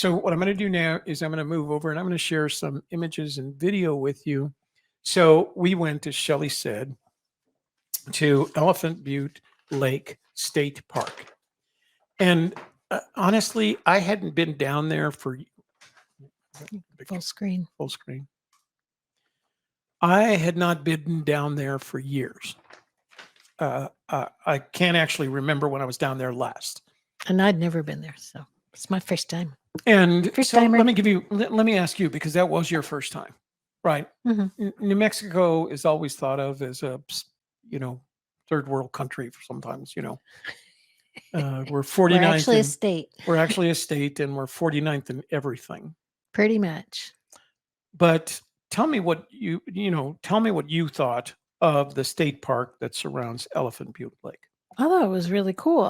So what I'm going to do now is I'm going to move over and I'm going to share some images and video with you. So we went, as Shelley said, to Elephant Butte Lake State Park. And honestly, I hadn't been down there for Full screen. full screen. I had not been down there for years. I can't actually remember when I was down there last. And I'd never been there, so it's my first time. And First so timer. let me ask you, because that was your first time, right? Mhm. New Mexico is always thought of as a, third world country sometimes, we're We're 49th. actually a state, We're actually a state and we're 49th in everything. pretty much. But tell me what tell me what you thought of the state park that surrounds Elephant Butte Lake. I thought it was really cool.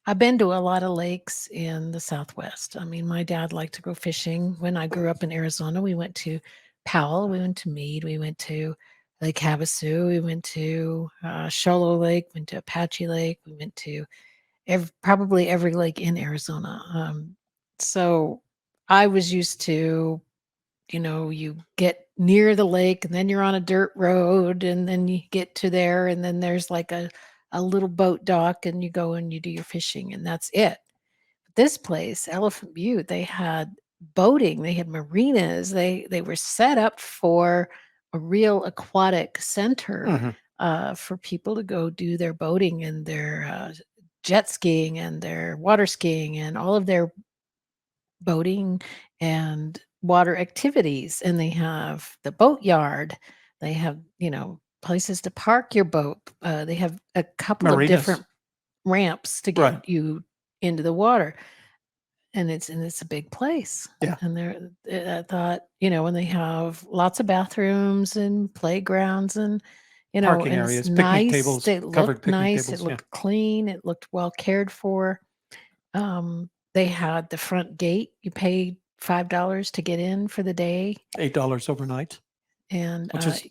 I've been to a lot of lakes in the Southwest. I mean, my dad liked to go fishing. When I grew up in Arizona, we went to Powell, we went to Meade, we went to Lake Havasu, we went to Sholo Lake, went to Apache Lake, we went to probably every lake in Arizona. So I was used to, you get near the lake and then you're on a dirt road and then you get to there and then there's like a little boat dock and you go and you do your fishing and that's it. This place, Elephant Butte, they had boating, they had marinas, they were set up for a real aquatic center for people to go do their boating and their jet skiing and their water skiing and all of their boating and water activities. And they have the boat yard. They have, places to park your boat. They have a couple of different ramps to get you into the water. And it's a big place. Yeah. And I thought, when they have lots of bathrooms and playgrounds and, parking and areas, it's picnic nice. tables, It covered looked picnic nice. tables. It looked clean. It looked well cared for. They had the front gate. You paid $5 to get in for the day. $8 overnight. And which is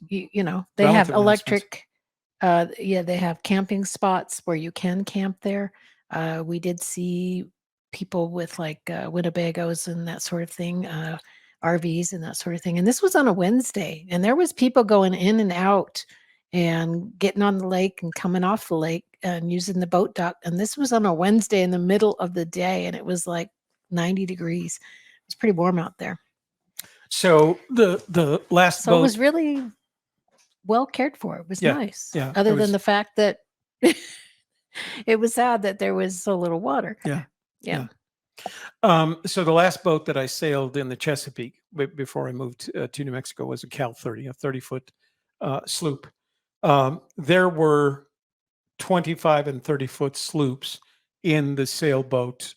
they have electric. They have camping spots where you can camp there. We did see people with like Winnebagos and that sort of thing, RVs and that sort of thing. And this was on a Wednesday, and there was people going in and out and getting on the lake and coming off the lake and using the boat dock. And this was on a Wednesday in the middle of the day, and it was like 90 degrees. It was pretty warm out there. So the last boat, it was really well cared for. It was nice. Yeah. Other than the fact that it was sad that there was so little water. Yeah. So the last boat that I sailed in the Chesapeake before I moved to New Mexico was a Cal 30, a 30-foot sloop. There were 25 and 30-foot sloops in the sailboat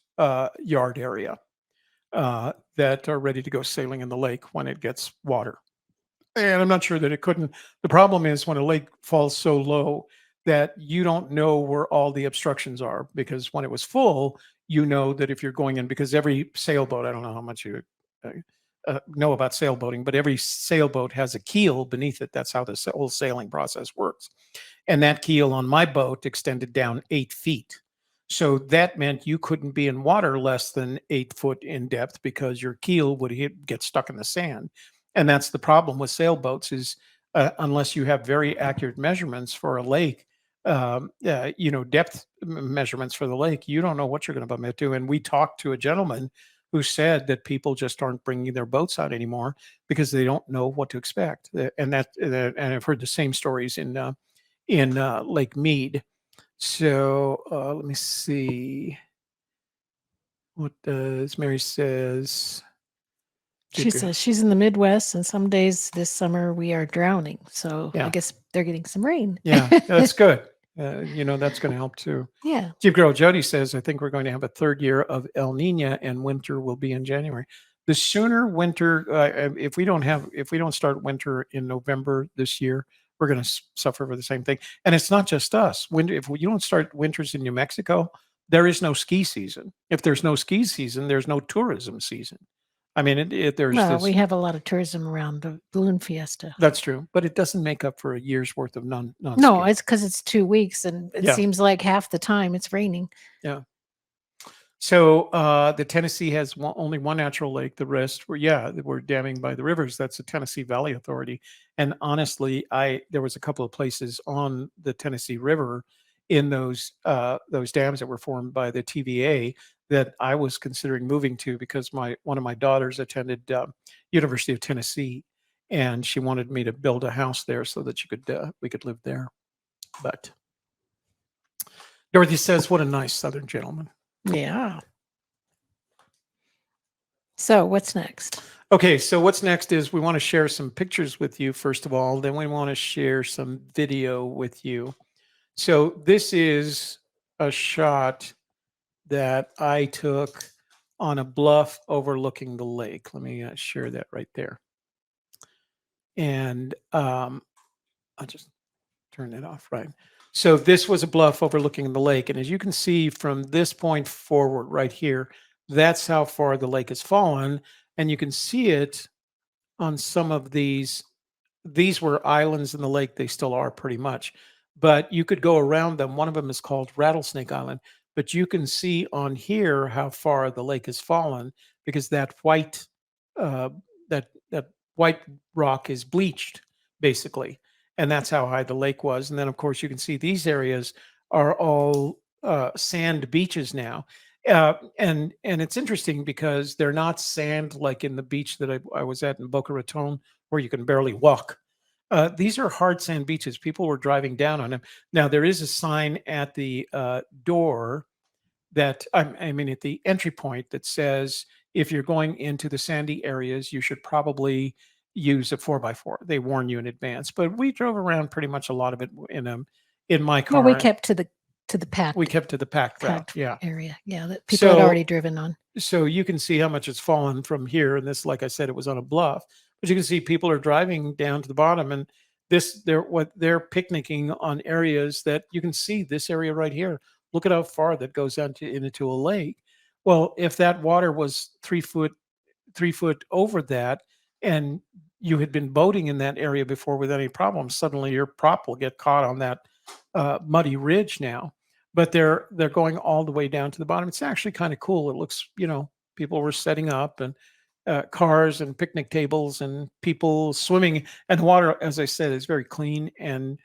yard area that are ready to go sailing in the lake when it gets water. And I'm not sure that it couldn't. The problem is when a lake falls so low that you don't know where all the obstructions are, because when it was full, you know that if you're going in, because every sailboat, I don't know how much you know about sailboating, but every sailboat has a keel beneath it. That's how the whole sailing process works. And that keel on my boat extended down 8 feet. So that meant you couldn't be in water less than 8 foot in depth because your keel would get stuck in the sand. And that's the problem with sailboats is unless you have very accurate measurements for a lake, depth measurements for the lake, you don't know what you're going to bump into. And we talked to a gentleman who said that people just aren't bringing their boats out anymore because they don't know what to expect. And I've heard the same stories in Lake Mead. So let me see. What does Mary says? She says she's in the Midwest, and some days this summer we are drowning. So I guess they're getting some rain. Yeah, that's good. That's going to help too. Yeah. Chief Girl Jody says, I think we're going to have a third year of El Nino and winter will be in January. The sooner winter, if we don't start winter in November this year, we're going to suffer for the same thing. And it's not just us. If you don't start winters in New Mexico, there is no ski season. If there's no ski season, there's no tourism season. I mean, we have a lot of tourism around the balloon fiesta. That's true, but it doesn't make up for a year's worth of non. No, it's because it's 2 weeks, and it seems like half the time it's raining. Yeah. So the Tennessee has only one natural lake. The rest we're damming by the rivers. That's the Tennessee Valley Authority. And honestly, there was a couple of places on the Tennessee River in those dams that were formed by the TVA that I was considering moving to because one of my daughters attended University of Tennessee, and she wanted me to build a house there so that we could live there. But Dorothy says, "What a nice Southern gentleman." Yeah. So what's next? Okay, so what's next is we want to share some pictures with you, first of all. Then we want to share some video with you. So this is a shot that I took on a bluff overlooking the lake. Let me share that right there. And I'll just turn that off, right? So this was a bluff overlooking the lake. And as you can see from this point forward right here, that's how far the lake has fallen. And you can see it on some of these. These were islands in the lake. They still are pretty much, but you could go around them. One of them is called Rattlesnake Island, but you can see on here how far the lake has fallen because uh, that white rock is bleached basically, and that's how high the lake was. And then of course you can see these areas are all sand beaches now. And it's interesting because they're not sand like in the beach that I was at in Boca Raton, where you can barely walk. These are hard sand beaches. People were driving down on them. Now there is a sign at the door I mean at the entry point that says if you're going into the sandy areas, you should probably use a 4x4. They warn you in advance. But we drove around pretty much a lot of it in my car. Well, we kept to the We kept to the packed route. packed Yeah. area. Yeah, that people had already driven on. So you can see how much it's fallen from here. And this, like I said, it was on a bluff, but you can see people are driving down to the bottom, and they're picnicking on areas that you can see this area right here. Look at how far that goes out into a lake. Well, if that water was 3 foot over that, and you had been boating in that area before with any problems, suddenly your prop will get caught on that muddy ridge now. But they're going all the way down to the bottom. It's actually kind of cool. It looks, people were setting up and cars and picnic tables and people swimming. And the water, as I said, is very clean and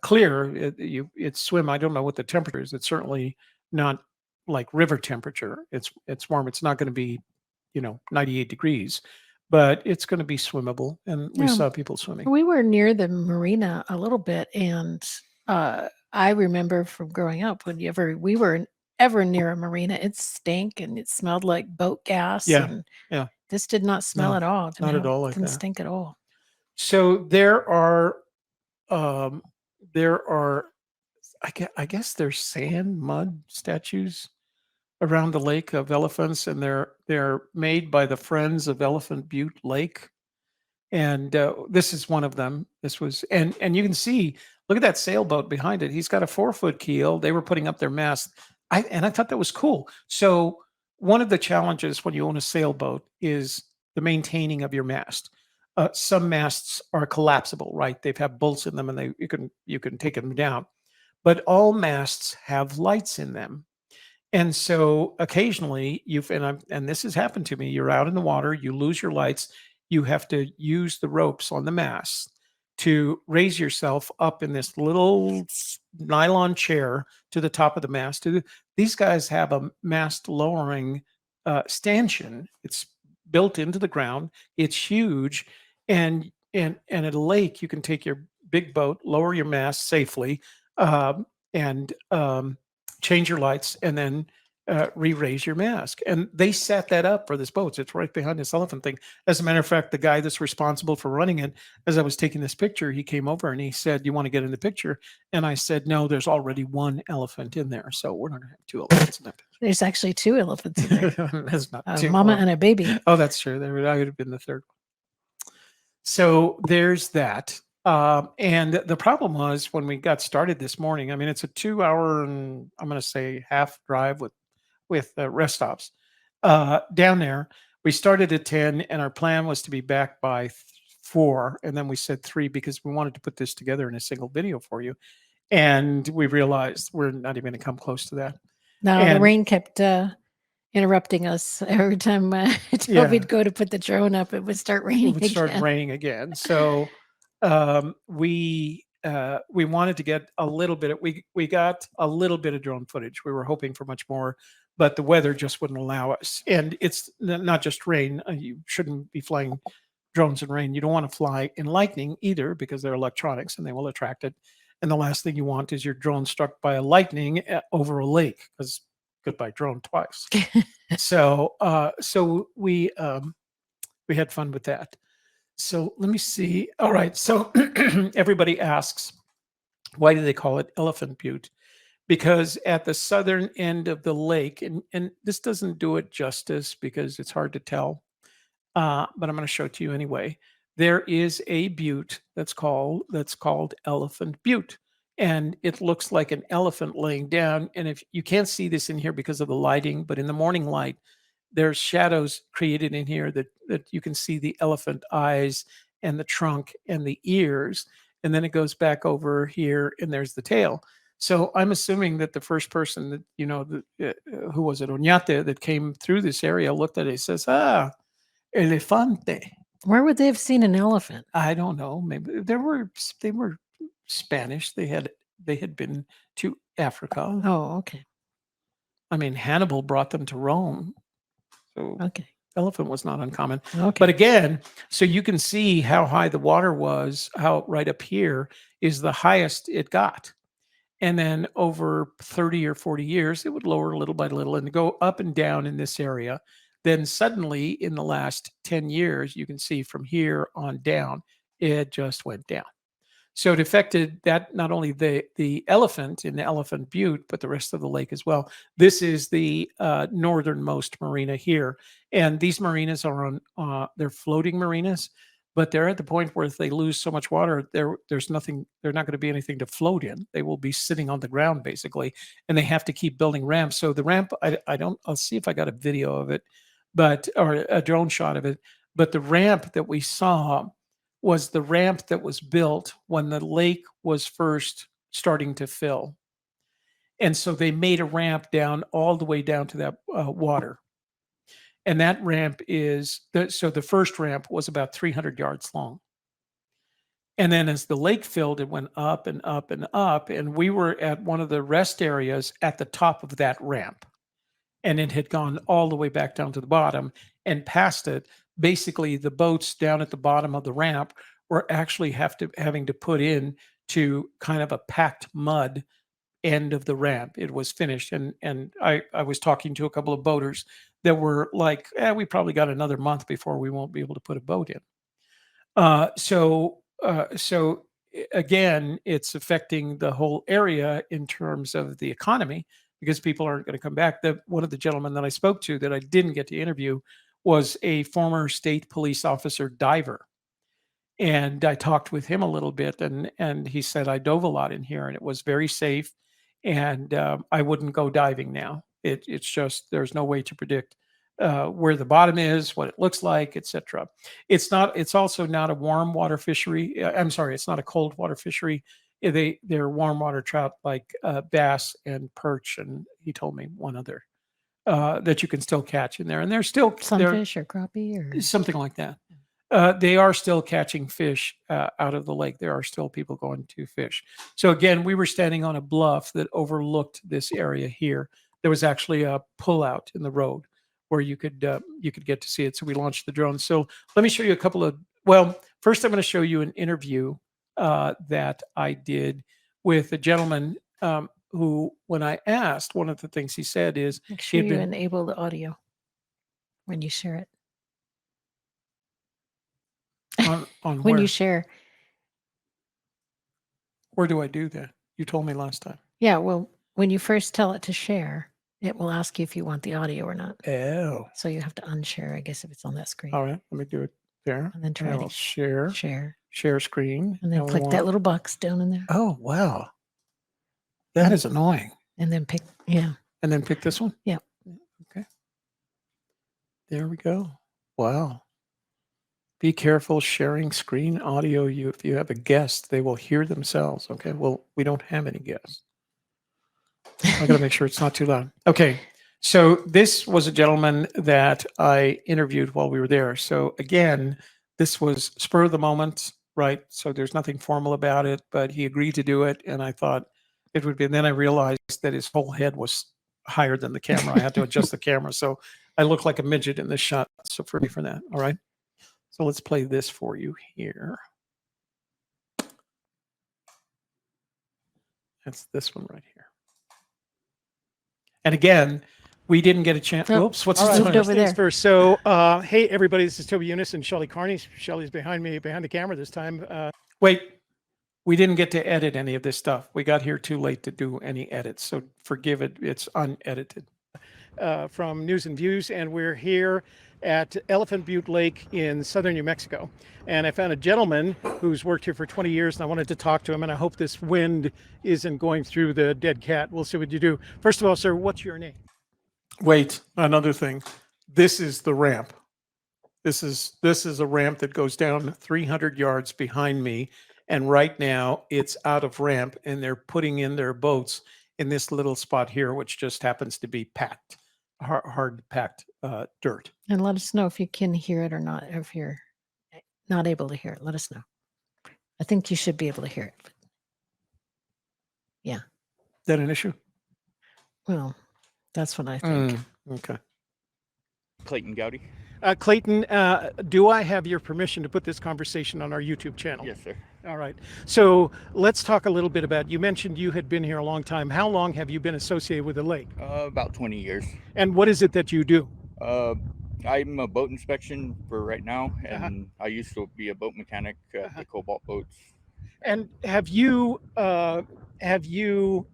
clear. It's swim. I don't know what the temperature is. It's certainly not like river temperature. It's warm. It's not going to be 98 degrees, but it's going to be swimmable. And we saw people swimming. We were near the marina a little bit, and I remember from growing up, we were ever near a marina, it stank and it smelled like boat gas. Yeah, and yeah. This did not smell at all. Not at all like didn't that. stink at all. So there are, I guess there's mud statues around the lake of elephants, and they're made by the Friends of Elephant Butte Lake. And this is one of them. This was, and you can see, look at that sailboat behind it. He's got a 4-foot keel. They were putting up their mast. I thought that was cool. So one of the challenges when you own a sailboat is the maintaining of your mast. Some masts are collapsible, right? They've had bolts in them, and you can take them down. But all masts have lights in them. And so occasionally and this has happened to me, you're out in the water, you lose your lights, you have to use the ropes on the mast to raise yourself up in this little nylon chair to the top of the mast. These guys have a mast lowering stanchion. It's built into the ground. It's huge. And at a lake, you can take your big boat, lower your mast safely, and change your lights, and then re-raise your mast. And they set that up for this boat. It's right behind this elephant thing. As a matter of fact, the guy that's responsible for running it, as I was taking this picture, he came over and he said, "You want to get in the picture?" And I said, "No, there's already one elephant in there, so we're not going to have 2 elephants in that picture." There's actually 2 elephants in there. That's not a mama and a baby. Oh, that's true. I would have been the third one. So there's that. And the problem was when we got started this morning, I mean, it's a 2-hour and I'm going to say half drive with rest stops down there. We started at 10 and our plan was to be back by 4. And then we said 3 because we wanted to put this together in a single video for you. And we realized we're not even going to come close to that. No, the rain kept interrupting us every time Toby'd go to put the drone up. It would start raining. It would start raining again. So we wanted to get a little bit. We got a little bit of drone footage. We were hoping for much more, but the weather just wouldn't allow us. And it's not just rain. You shouldn't be flying drones in rain. You don't want to fly in lightning either because they're electronics and they will attract it. And the last thing you want is your drone struck by a lightning over a lake, because goodbye drone twice. So we had fun with that. So let me see. All right. So everybody asks, why do they call it Elephant Butte? Because at the southern end of the lake, and this doesn't do it justice because it's hard to tell, but I'm going to show it to you anyway. There is a butte that's called Elephant Butte, and it looks like an elephant laying down. And if you can't see this in here because of the lighting, but in the morning light, there's shadows created in here that you can see the elephant eyes and the trunk and the ears, and then it goes back over here and there's the tail. So I'm assuming that the first person that who was it, Oñate, that came through this area looked at it and says, elefante. Where would they have seen an elephant? I don't know. Maybe they were Spanish. They had been to Africa. Oh, okay. I mean, Hannibal brought them to Rome. So okay. Elephant was not uncommon. Okay. But again, so you can see how high the water was, how right up here is the highest it got. And then over 30 or 40 years, it would lower little by little and go up and down in this area. Then suddenly in the last 10 years, you can see from here on down, it just went down. So it affected that not only the elephant in the Elephant Butte, but the rest of the lake as well. This is the northernmost marina here, and these marinas are on they're floating marinas, but they're at the point where if they lose so much water, there's nothing. They're not going to be anything to float in. They will be sitting on the ground basically, and they have to keep building ramps. So the ramp, I don't. I'll see if I got a video of it, or a drone shot of it. But the ramp that we saw was the ramp that was built when the lake was first starting to fill. And so they made a ramp down all the way down to that water. And that ramp so the first ramp was about 300 yards long. And then as the lake filled, it went up and up and up. And we were at one of the rest areas at the top of that ramp. And it had gone all the way back down to the bottom and past it. Basically, the boats down at the bottom of the ramp were actually having to put in to kind of a packed mud end of the ramp. It was finished. And I was talking to a couple of boaters that were like, we probably got another month before we won't be able to put a boat in. So again, it's affecting the whole area in terms of the economy because people aren't going to come back. One of the gentlemen that I spoke to that I didn't get to interview was a former state police officer diver. And I talked with him a little bit, and he said, I dove a lot in here and it was very safe. And I wouldn't go diving now. It's just, there's no way to predict where the bottom is, what it looks like, etc. It's also not a warm water fishery. I'm sorry, it's not a cold water fishery. They're warm water trout like bass and perch, and he told me one other that you can still catch in there, and they're still sunfish or crappie or something like that. They are still catching fish out of the lake. There are still people going to fish. So again, we were standing on a bluff that overlooked this area here. There was actually a pullout in the road where you could get to see it. So we launched the drone. So let me show you a couple of. Well, first I'm going to show you an interview that I did with a gentleman who, when I asked, one of the things he said is, make sure you enable the audio when you share it. On when where? you share. Where do I do that? You told me last time. Yeah, well, when you first tell it to share, it will ask you if you want the audio or not. Oh. So you have to unshare, I guess, if it's on that screen. All right, let me do it there. And then try to share screen. And then click that little box down in there. Oh, wow. That is annoying. And then pick, yeah. And then pick this one? Yeah. Okay. There we go. Wow. Be careful sharing screen audio. If you have a guest, they will hear themselves. Okay. Well, we don't have any guests. I got to make sure it's not too loud. Okay. So this was a gentleman that I interviewed while we were there. So again, this was spur of the moment, right? So there's nothing formal about it, but he agreed to do it, and I thought it would be. And then I realized that his whole head was higher than the camera. I had to adjust the camera, so I look like a midget in this shot. So forgive me for that. All right. So let's play this for you here. That's this one right here. And again, we didn't get a chance. Oh, Oops, what's all this right, one? moved over there. First. So, hey, everybody, this is Toby Eunice and Shelley Carney. Shelley's behind me, behind the camera this time. Wait, we didn't get to edit any of this stuff. We got here too late to do any edits. So forgive it. It's unedited. From News and Views, and we're here at Elephant Butte Lake in southern New Mexico. And I found a gentleman who's worked here for 20 years, and I wanted to talk to him, and I hope this wind isn't going through the dead cat. We'll see what you do. First of all, sir, what's your name? Wait, another thing. This is the ramp. This is a ramp that goes down 300 yards behind me. And right now it's out of ramp, and they're putting in their boats in this little spot here, which just happens to be packed, hard packed dirt. And let us know if you can hear it or not. If you're not able to hear it, let us know. I think you should be able to hear it. Yeah. Is that an issue? Well, that's what I think. Okay. Clayton Gowdy. Clayton, do I have your permission to put this conversation on our YouTube channel? Yes, sir. All right. So let's talk a little bit about, you mentioned you had been here a long time. How long have you been associated with the lake? About 20 years. And what is it that you do? I'm a boat inspection for right now, and I used to be a boat mechanic at the Cobalt boats. And have you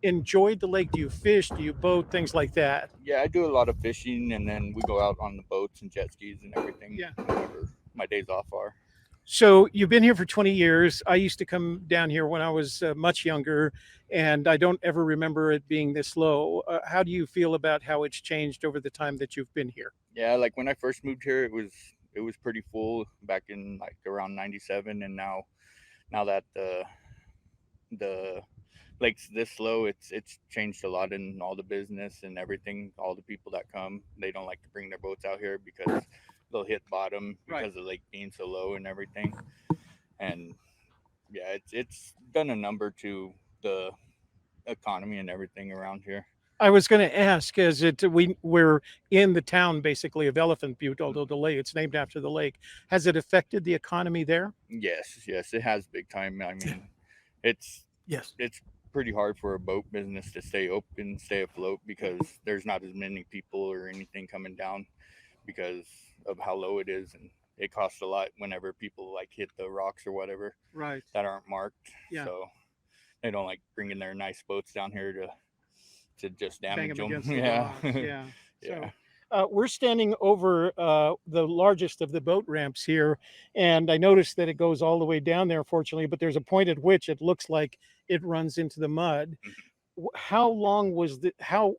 enjoyed the lake? Do you fish? Do you boat? Things like that? Yeah, I do a lot of fishing, and then we go out on the boats and jet skis and everything. Yeah. Whenever my days off are. So you've been here for 20 years. I used to come down here when I was much younger, and I don't ever remember it being this low. How do you feel about how it's changed over the time that you've been here? Yeah, like when I first moved here, it was pretty full back in like around '97, and now that the lake's this low, it's changed a lot in all the business and everything. All the people that come, they don't like to bring their boats out here because they'll hit bottom because of the lake being so low and everything. And yeah, it's done a number to the economy and everything around here. I was going to ask, we're in the town basically of Elephant Butte, although the lake, it's named after the lake. Has it affected the economy there? Yes, it has big time. I mean, it's pretty hard for a boat business to stay open, stay afloat, because there's not as many people or anything coming down because of how low it is, and it costs a lot whenever people like hit the rocks or whatever that aren't marked. Yeah. So they don't like bringing their nice boats down here to just damage them. against the Yeah. rocks. Yeah. Yeah. So we're standing over the largest of the boat ramps here, and I noticed that it goes all the way down there, fortunately, but there's a point at which it looks like it runs into the mud. How long was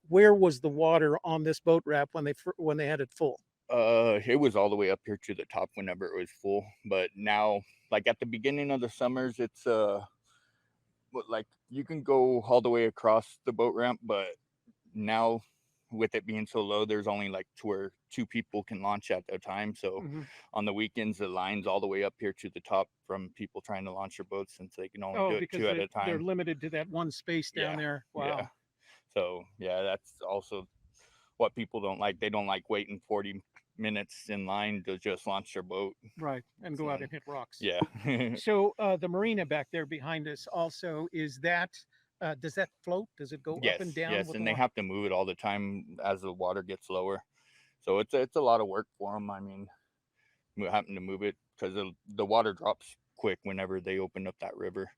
where was the water on this boat ramp when they had it full? It was all the way up here to the top whenever it was full, but now, like at the beginning of the summers, it's like you can go all the way across the boat ramp, but now with it being so low, there's only like two people can launch at a time. So on the weekends, the line's all the way up here to the top from people trying to launch their boats, since they can only do it two at a time. They're limited to that one space down there. Wow. Yeah. So yeah, that's also what people don't like. They don't like waiting 40 minutes in line to just launch their boat. Right. And go out and hit rocks. Yeah. So the marina back there behind us also, is that, does that float? Does it go up and down? Yes, and they have to move it all the time as the water gets lower. So it's a lot of work for them. I mean, we're having to move it because the water drops quick whenever they open up that river.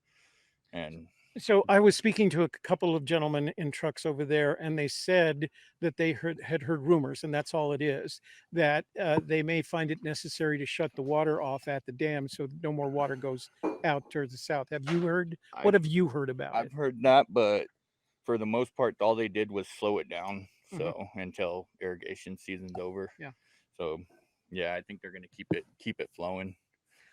And so I was speaking to a couple of gentlemen in trucks over there, and they said that they had heard rumors, and that's all it is, that they may find it necessary to shut the water off at the dam so no more water goes out towards the south. Have you heard? What have you heard about it? I've heard that, but for the most part, all they did was slow it down. So until irrigation season's over. Yeah. So yeah, I think they're going to keep it flowing.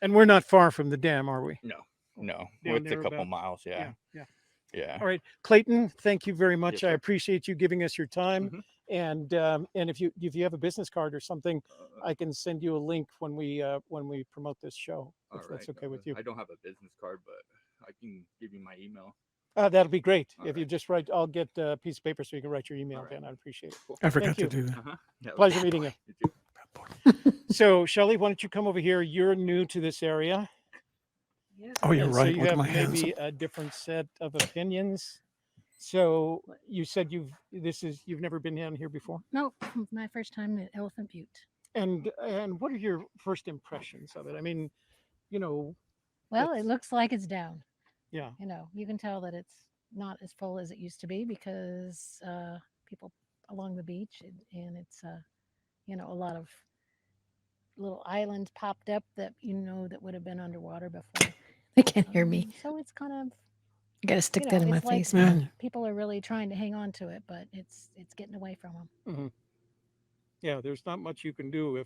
And we're not far from the dam, are we? No, Down it's a there couple about- miles. Yeah. Yeah. Yeah. All right, Clayton, thank you very much. Yes, I sir. appreciate you giving us your time. And if you have a business card or something, I can send you a link when we promote this show, if that's okay with you. I don't have a business card, but I can give you my email. That'll be great. All If you right. just write, I'll get a piece of paper so you can write your email All right. down. I'd appreciate it. Cool. I forgot you. to do that. Yeah, Pleasure meeting you. you too. So, Shelley, why don't you come over here? You're new to this area. Oh, you're And so right. you Look at have my hands. maybe a different set of opinions. So you said you've never been down here before. No, my first time at Elephant Butte. And what are your first impressions of it? I mean, you know, Well, It's- it looks like it's down. yeah. You know, you can tell that it's not as full as it used to be because people along the beach and it's you know, a lot of little islands popped up that that would have been underwater before. They can't hear me. So it's kind of I got to stick you that know, in my it's like face, man. people are really trying to hang on to it, but it's getting away from them. Mhm. Yeah, there's not much you can do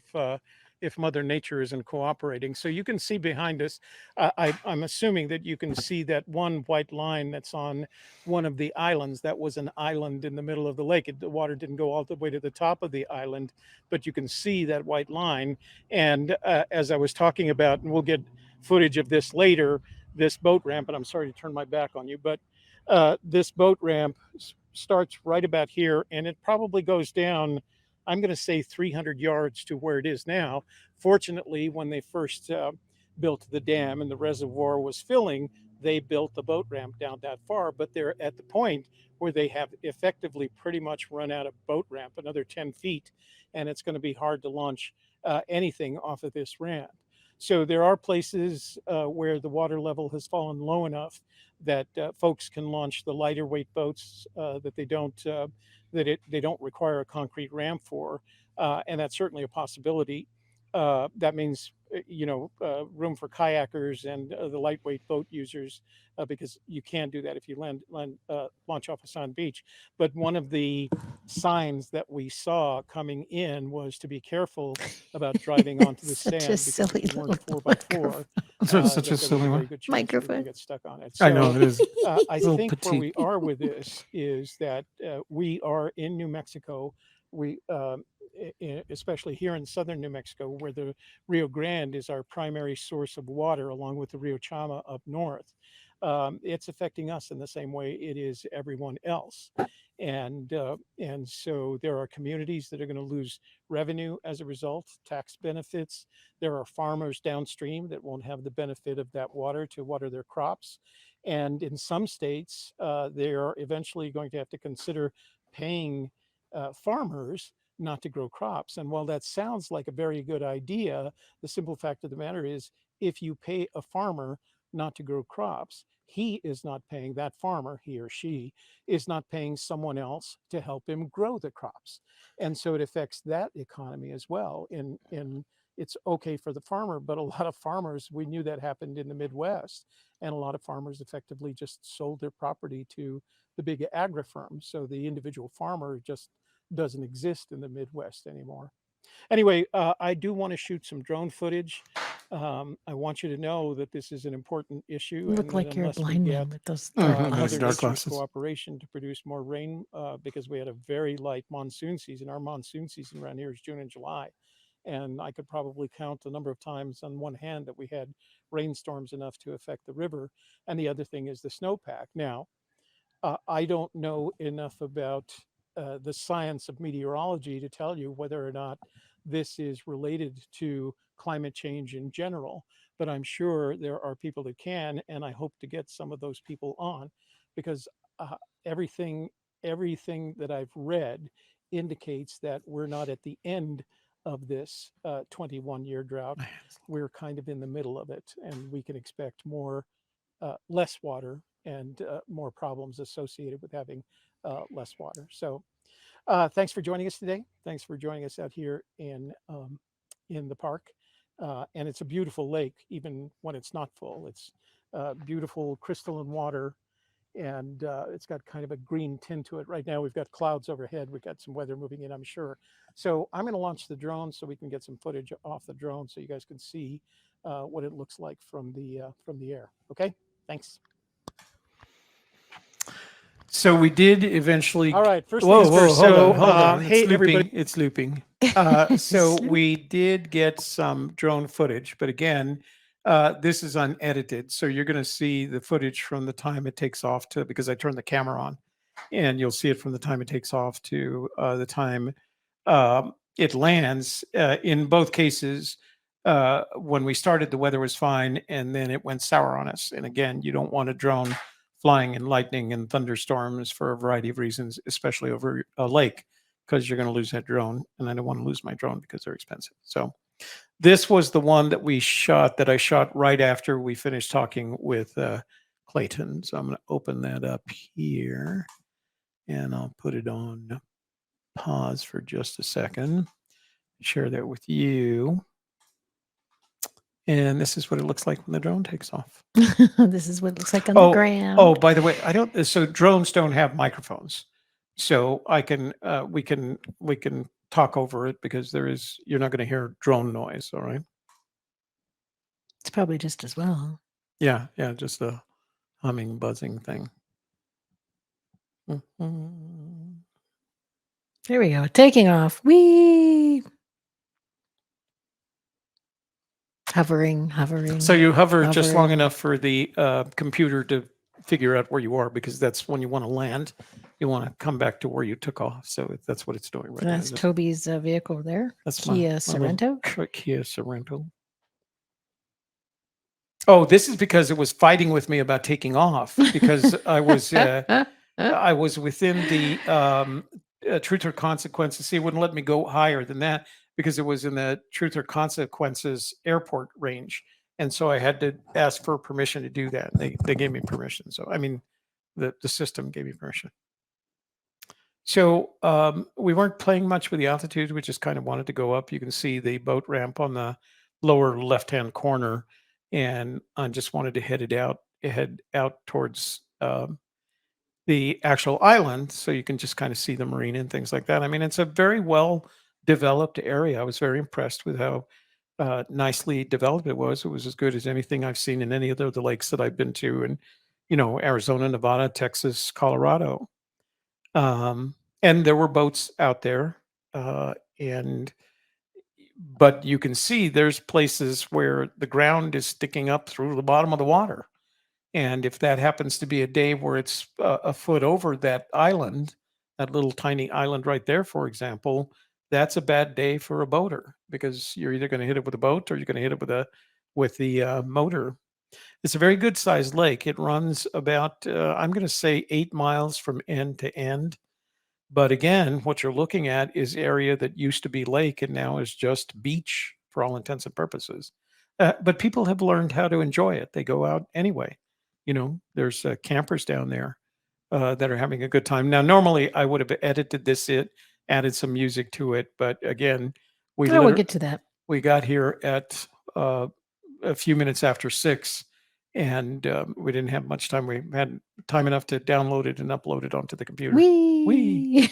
if Mother Nature isn't cooperating. So you can see behind us. I'm assuming that you can see that one white line that's on one of the islands. That was an island in the middle of the lake. The water didn't go all the way to the top of the island, but you can see that white line. And as I was talking about, and we'll get footage of this later, this boat ramp. And I'm sorry to turn my back on you, but this boat ramp starts right about here, and it probably goes down. I'm going to say 300 yards to where it is now. Fortunately, when they first built the dam and the reservoir was filling, they built the boat ramp down that far, but they're at the point where they have effectively pretty much run out of boat ramp, another 10 feet, and it's going to be hard to launch anything off of this ramp. So there are places where the water level has fallen low enough that folks can launch the lighter weight boats that they don't require a concrete ramp for, and that's certainly a possibility. That means room for kayakers and the lightweight boat users, because you can do that if you launch off of Sand Beach. But one of the signs that we saw coming in was to be careful about driving onto the Such sand a because silly if you weren't little 4x4, Such that a there was silly very one. good chance you were Microphone. gonna get stuck on it. I know So it is. I Little think where petite. we are with this is that we are in New Mexico. We, especially here in southern New Mexico, where the Rio Grande is our primary source of water, along with the Rio Chama up north. It's affecting us in the same way it is everyone else. And so there are communities that are going to lose revenue as a result, tax benefits. There are farmers downstream that won't have the benefit of that water to water their crops. And in some states, they are eventually going to have to consider paying farmers not to grow crops. And while that sounds like a very good idea, the simple fact of the matter is if you pay a farmer not to grow crops, he is not paying that farmer, he or she is not paying someone else to help him grow the crops. And so it affects that economy as well. In it's okay for the farmer, but a lot of farmers, we knew that happened in the Midwest, and a lot of farmers effectively just sold their property to the big agri firms. So the individual farmer just doesn't exist in the Midwest anymore. Anyway, I do want to shoot some drone footage. I want you to know that this is an important issue. You look and like that you're a unless we blind get man with those Mhm, dark those Mother glasses. dark Nature's glasses. cooperation to produce more rain, because we had a very light monsoon season. Our monsoon season around here is June and July. And I could probably count the number of times on one hand that we had rainstorms enough to affect the river. And the other thing is the snowpack. Now, I don't know enough about the science of meteorology to tell you whether or not this is related to climate change in general, but I'm sure there are people that can, and I hope to get some of those people on, because uh, everything everything that I've read indicates that we're not at the end of this 21-year drought. My hands. We're kind of in the middle of it, and we can expect less water and more problems associated with having less water. So thanks for joining us today. Thanks for joining us out here in the park. And it's a beautiful lake, even when it's not full. It's beautiful crystalline water, and it's got kind of a green tint to it. Right now, we've got clouds overhead. We've got some weather moving in, I'm sure. So I'm going to launch the drone so we can get some footage off the drone so you guys can see what it looks like from the air. Okay, thanks. So we did eventually. All right, first Whoa, things whoa, first. hold So, on, hold on. hey, It's looping. everybody. It's looping. So we did get some drone footage, but again, this is unedited. So you're going to see the footage from the time it takes off to, because I turned the camera on, and you'll see it from the time it takes off to the time it lands. In both cases, when we started, the weather was fine, and then it went sour on us. And again, you don't want a drone flying in lightning and thunderstorms for a variety of reasons, especially over a lake, because you're going to lose that drone. And I don't want to lose my drone because they're expensive. So this was the one that I shot right after we finished talking with Clayton. So I'm going to open that up here and I'll put it on pause for just a second. Share that with you. And this is what it looks like when the drone takes off. This is what it looks like on the ground. Oh, by the way, so drones don't have microphones. So we can talk over it because you're not going to hear drone noise. All right. It's probably just as well. Yeah. Just a humming, buzzing thing. Mhm. There we go. Taking off. Whee! Hovering. So you hover just long Hovering. enough for the computer to figure out where you are, because that's when you want to land. You want to come back to where you took off. So that's what it's doing right now. That's Toby's vehicle there. That's Kia my Sorento. Kia Sorento. Oh, this is because it was fighting with me about taking off, because I was within the truth or consequences. See, it wouldn't let me go higher than that because it was in the truth or consequences airport range, and so I had to ask for permission to do that. They gave me permission. So I mean, the system gave me permission. So we weren't playing much with the altitude. We just kind of wanted to go up. You can see the boat ramp on the lower left-hand corner, and I just wanted to head out towards the actual island, so you can just kind of see the marina and things like that. I mean, it's a very well developed area. I was very impressed with how nicely developed it was. It was as good as anything I've seen in any of the lakes that I've been to, in Arizona, Nevada, Texas, Colorado. And there were boats out there, but you can see there's places where the ground is sticking up through the bottom of the water. And if that happens to be a day where it's a foot over that island, that little tiny island right there, for example, that's a bad day for a boater, because you're either going to hit it with a boat or you're going to hit it with the motor. It's a very good sized lake. It runs about, I'm going to say 8 miles from end to end. But again, what you're looking at is area that used to be lake and now is just beach for all intents and purposes. But people have learned how to enjoy it. They go out anyway. There's campers down there that are having a good time. Now, normally I would have edited added some music to it, but again, We'll get to that. we got here at a few minutes after 6, and we didn't have much time. We had time enough to download it and upload it onto the computer. Whee!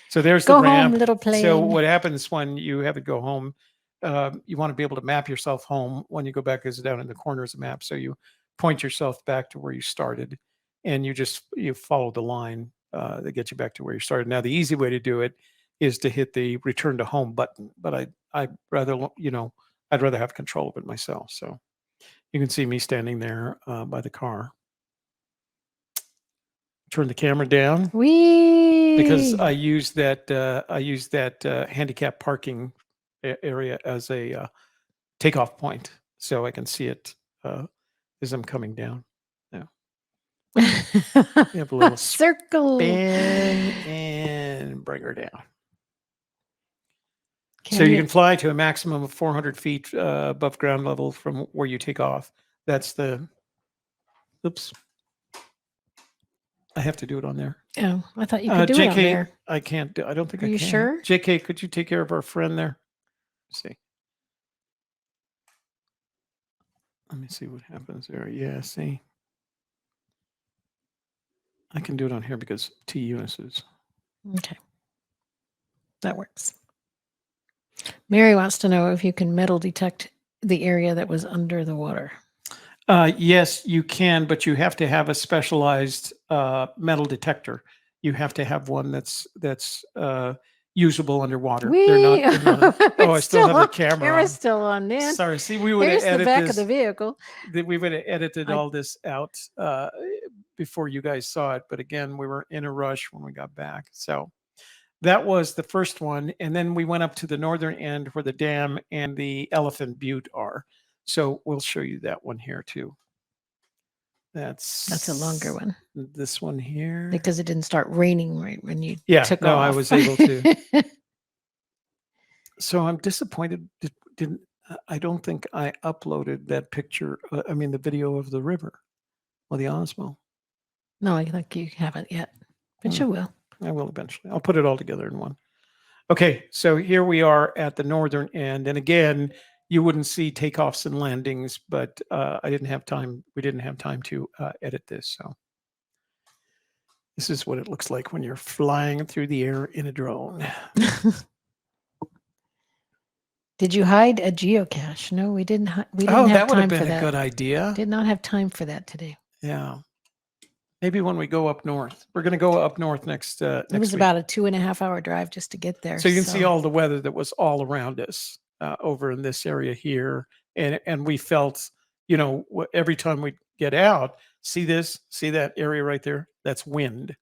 So there's Go the ramp. home, little plane. So what happens when you have it go home? You want to be able to map yourself home when you go back. Is down in the corner is a map. So you point yourself back to where you started, and you follow the line that gets you back to where you started. Now, the easy way to do it is to hit the return to home button, but I'd rather have control of it myself. So you can see me standing there by the car. Turn the camera down. Whee! Because I use that handicap parking area as a takeoff point, so I can see it as I'm coming down. Yeah, you have a little circle spin and bring her down. So you can fly to a maximum of 400 feet above ground level from where you take off. That's the. Oops. I have to do it on there. Oh, I thought you could do it on there. I can't do. I don't think Are I can. you sure? JK, could you take care of our friend there? Let's see. Let me see what happens there. Yeah, see. I can do it on here because T Unis's. Okay. That works. Mary wants to know if you can metal detect the area that was under the water. Yes, you can, but you have to have a specialized metal detector. You have to have one that's usable underwater. They're We not. They're not. Oh, I it's still have the on. camera Camera's on. still on, man. Sorry. See, we would have Here's the edited back of the this. vehicle. We would have edited I- all this out before you guys saw it. But again, we were in a rush when we got back. So that was the first one, and then we went up to the northern end where the dam and the Elephant Butte are. So we'll show you that one here too. That's a longer one This one here. because it didn't start raining right when you Yeah, took no, off. I was able to. So I'm disappointed. Didn't I don't think I uploaded that picture. I mean, the video of the river or the Osmo. No, I think you haven't yet, but Hmm. you will. I will eventually. I'll put it all together in one. Okay, so here we are at the northern end, and again, you wouldn't see takeoffs and landings, but I didn't have time. We didn't have time to edit this, so this is what it looks like when you're flying through the air in a drone. Did you hide a geocache? No, we didn't. We didn't Oh, have that would have time for been a that. good idea. Did not have time for that today. Yeah, maybe when we go up north. We're going to go up north next. It Next was week. about a 2.5-hour drive just to get there. So you can see all the weather that was all around us over in this area here, and we felt, you know, every time we get out, see that area right there? That's wind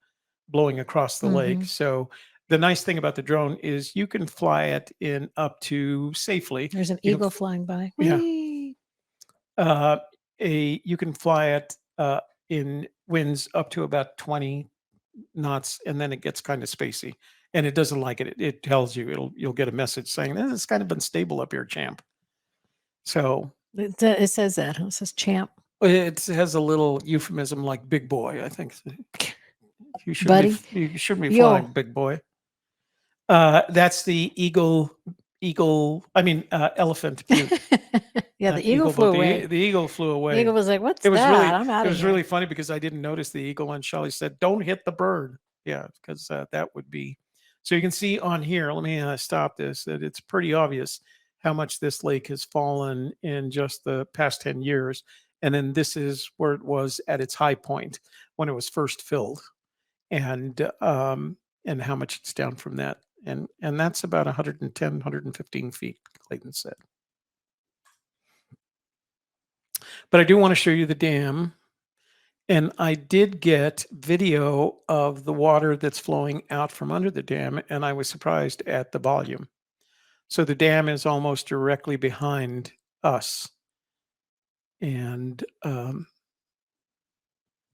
blowing across the lake. Mhm. So the nice thing about the drone is you can fly it in up to safely. There's an You know, eagle flying by. yeah. Whee! You can fly it in winds up to about 20 knots, and then it gets kind of spacey, and it doesn't like it. It tells you you'll get a message saying this is kind of unstable up here, champ. So It says that. It says champ. it has a little euphemism like big boy. I think you should Buddy. you shouldn't be Yo. flying big boy. That's the Elephant Butte. Yeah, the eagle but flew away. The eagle flew away. The eagle was like, "What's It was that? really I'm out it of was here." really funny because I didn't notice the eagle, and Shelley said, "Don't hit the bird." Yeah, because that would be. So you can see on here. Let me stop this. That it's pretty obvious how much this lake has fallen in just the past 10 years, and then this is where it was at its high point when it was first filled, and how much it's down from that, and that's about 110, 115 feet. Clayton said. But I do want to show you the dam. And I did get video of the water that's flowing out from under the dam, and I was surprised at the volume. So the dam is almost directly behind us. And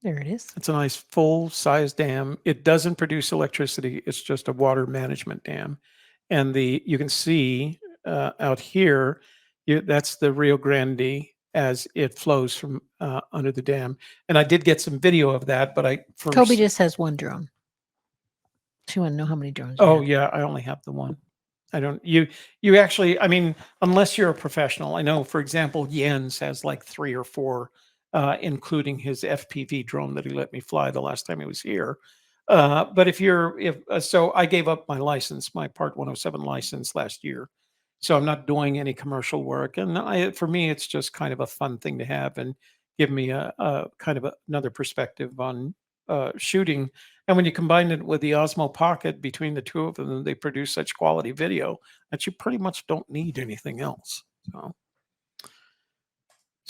There it is. it's a nice full-size dam. It doesn't produce electricity. It's just a water management dam. And you can see out here, that's the Rio Grande as it flows from under the dam. And I did get some video of that, but Toby just has one drone. She want to know how many drones. You Oh have. yeah, I only have the one. I don't. You actually. I mean, unless you're a professional. I know, for example, Jens has like 3 or 4, including his FPV drone that he let me fly the last time he was here. But so I gave up my license, my Part 107 license last year, so I'm not doing any commercial work. And for me, it's just kind of a fun thing to have and give me a kind of another perspective on shooting. And when you combine it with the Osmo Pocket, between the two of them, they produce such quality video that you pretty much don't need anything else.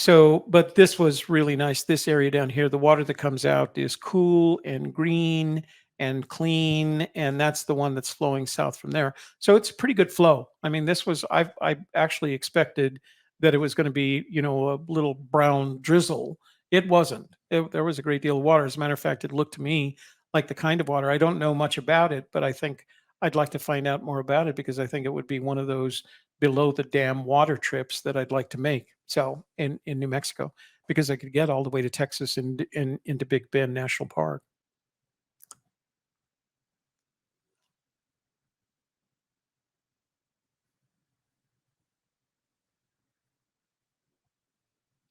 But this was really nice. This area down here, the water that comes out is cool and green and clean, and that's the one that's flowing south from there. So it's a pretty good flow. I mean, I actually expected that it was going to be, a little brown drizzle. It wasn't. There was a great deal of water. As a matter of fact, it looked to me like the kind of water. I don't know much about it, but I think I'd like to find out more about it because I think it would be one of those below the dam water trips that I'd like to make. So in New Mexico, because I could get all the way to Texas and into Big Bend National Park.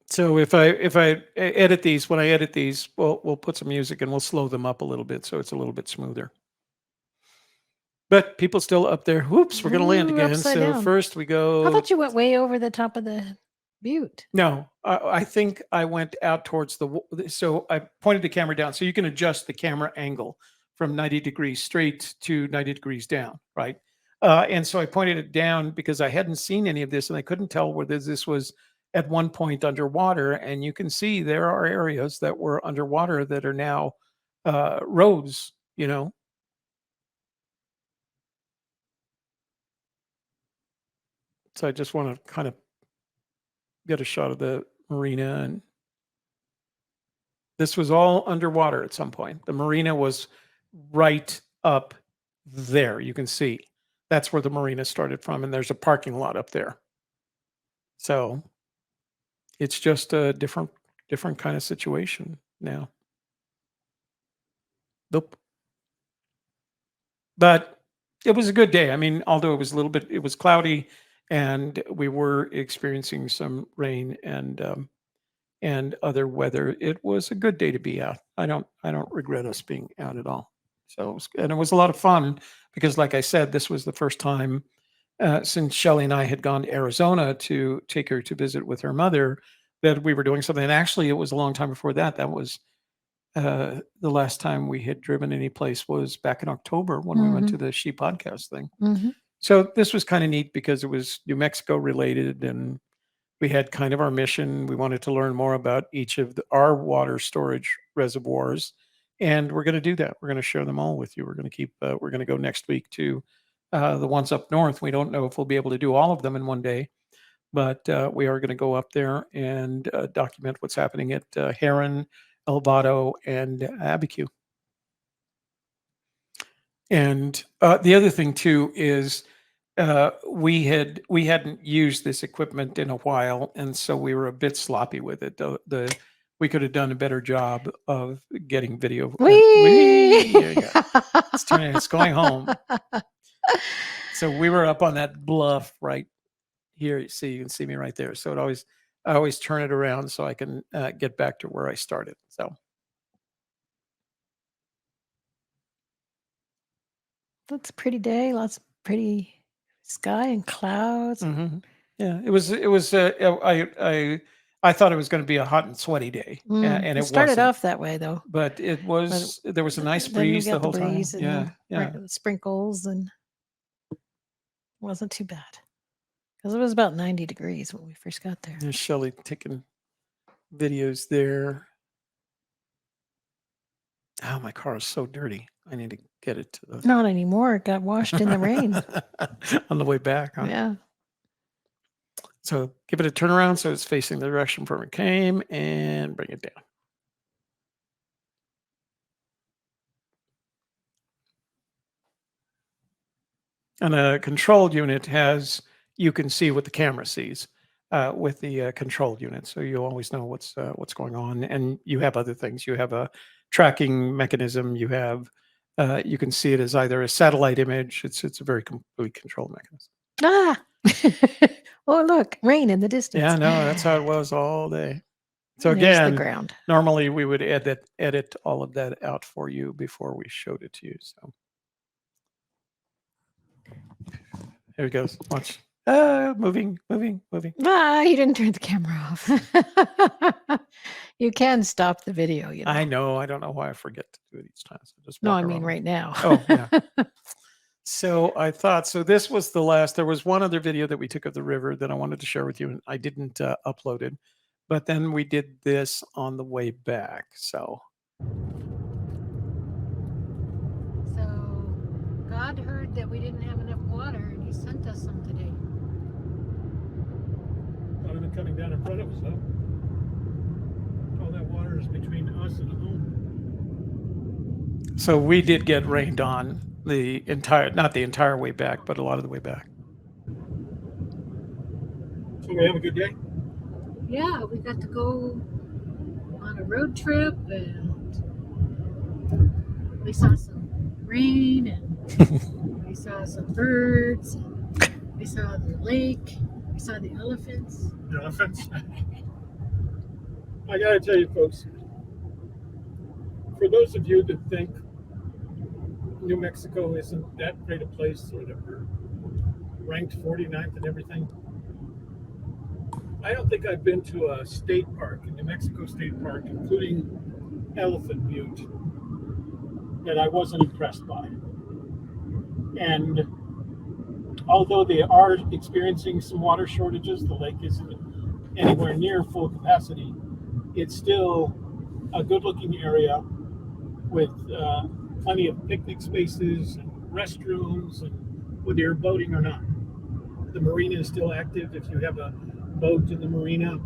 So if I edit these, when I edit these, we'll put some music and we'll slow them up a little bit so it's a little bit smoother. But people still up there. Whoops, we're going to land Ooh, again. upside So down. first we go. How about you went way over the top of the Butte. No, I think I went out towards so I pointed the camera down. So you can adjust the camera angle from 90 degrees straight to 90 degrees down, right? And so I pointed it down because I hadn't seen any of this and I couldn't tell whether this was at one point underwater. And you can see there are areas that were underwater that are now roads, you know. So I just want to kind of get a shot of the marina, and this was all underwater at some point. The marina was right up there. You can see that's where the marina started from, and there's a parking lot up there. So it's just a different kind of situation now. Nope. But it was a good day. I mean, although it was it was cloudy, and we were experiencing some rain and other weather. It was a good day to be out. I don't regret us being out at all. So and it was a lot of fun because, like I said, this was the first time since Shelley and I had gone to Arizona to take her to visit with her mother that we were doing something. And actually, it was a long time before that. That was the last time we had driven any place was back in October when we went to the She Podcast thing. So this was kind of neat because it was New Mexico related, and we had kind of our mission. We wanted to learn more about each of our water storage reservoirs, and we're going to do that. We're going to share them all with you. We're going to keep. We're going to go next week to the ones up north. We don't know if we'll be able to do all of them in one day, but we are going to go up there and document what's happening at Heron, Elvado, and Abiquiu. And the other thing too is we hadn't used this equipment in a while, and so we were a bit sloppy with it. We could have done a better job of getting video. Whee! There you go. It's going home. So we were up on that bluff right here. You can see me right there. So I always turn it around so I can get back to where I started. So. That's a pretty day. Lots of pretty sky and clouds. Yeah, it was. I thought it was going to be a hot and sweaty day, and it started wasn't. off that way though. But it was. There was a nice Then we breeze the got whole breeze time. and Yeah. the sprinkles, and it wasn't too bad because it was about 90 degrees when we first got there. There's Shelley taking videos there. Oh, my car is so dirty. I need to get it to the. Not anymore. It got washed in the rain. On the way back, huh? Yeah. So give it a turnaround so it's facing the direction from it came, and bring it down. And a control unit you can see what the camera sees with the control unit. So you always know what's going on. And you have other things. You have a tracking mechanism. You can see it as either a satellite image. It's a very complete control mechanism. Ah! Oh, look, rain in the distance. Yeah, no, that's how it was all day. So There's the again, ground. normally we would edit all of that out for you before we showed it to you. So here it goes. Watch. Moving. Ah, you didn't turn the camera off. You can stop the video, you know. I know. I don't know why I forget to do it each time. So just No, walk I mean around. right now. Oh, yeah. So I thought, this was the last. There was one other video that we took of the river that I wanted to share with you, and I didn't upload it. But then we did this on the way back. So God heard that we didn't have enough water, and He sent us some today. Not even coming down in front of us, though. All that water is between us and home. So we did get rained on not the entire way back, but a lot of the way back. So we have a good day? Yeah, we got to go on a road trip, and we saw some rain, and we saw some birds, and we saw the lake, we saw the elephants. The elephants? I gotta tell you, folks, for those of you that think New Mexico isn't that great a place, or that we're ranked 49th and everything, I don't think I've been to a state park, a New Mexico state park, including Elephant Butte, that I wasn't impressed by. And although they are experiencing some water shortages, the lake isn't anywhere near full capacity. It's still a good-looking area with plenty of picnic spaces and restrooms, and whether you're boating or not. The marina is still active if you have a boat in the marina.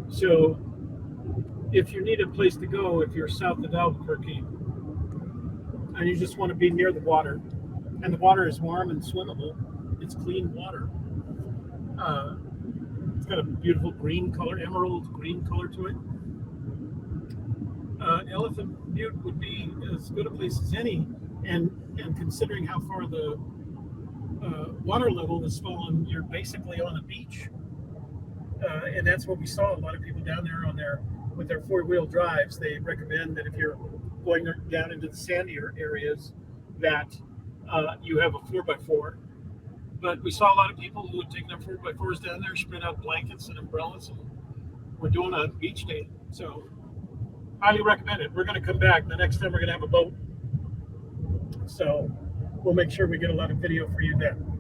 So if you need a place to go, if you're south of Albuquerque and you just want to be near the water, and the water is warm and swimmable, it's clean water. It's got a beautiful green color, emerald green color to it. Elephant Butte would be as good a place as any, and considering how far the water level has fallen, you're basically on a beach. And that's what we saw. A lot of people down there with their four-wheel drives. They recommend that if you're going down into the sandier areas, that you have a 4x4. But we saw a lot of people who would take their 4x4s down there, spread out blankets and umbrellas, and we're doing a beach day. So highly recommend it. We're going to come back. The next time we're going to have a boat. So we'll make sure we get a lot of video for you then.